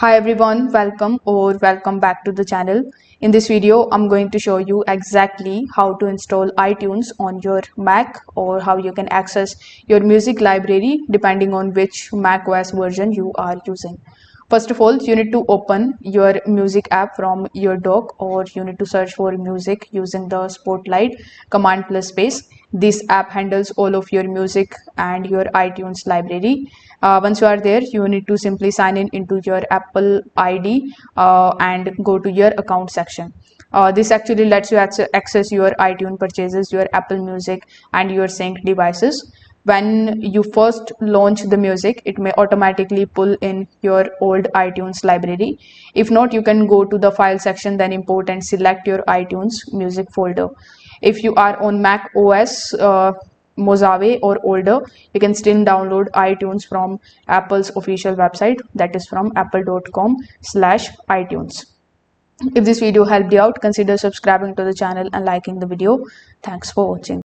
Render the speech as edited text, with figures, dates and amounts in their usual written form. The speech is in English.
Hi everyone, welcome back to the channel. In this video, I'm going to show you exactly how to install iTunes on your Mac or how you can access your music library depending on which Mac OS version you are using. First of all, you need to open your music app from your dock, or you need to search for music using the Spotlight command plus space. This app handles all of your music and your iTunes library. Once you are there, you need to simply sign in into your Apple ID and go to your account section. This actually lets you access your iTunes purchases, your Apple Music, and your sync devices. When you first launch the music, it may automatically pull in your old iTunes library. If not, you can go to the file section, then import and select your iTunes music folder. If you are on Mac OS Mojave or older, you can still download iTunes from Apple's official website, that is from apple.com/iTunes. If this video helped you out, consider subscribing to the channel and liking the video. Thanks for watching.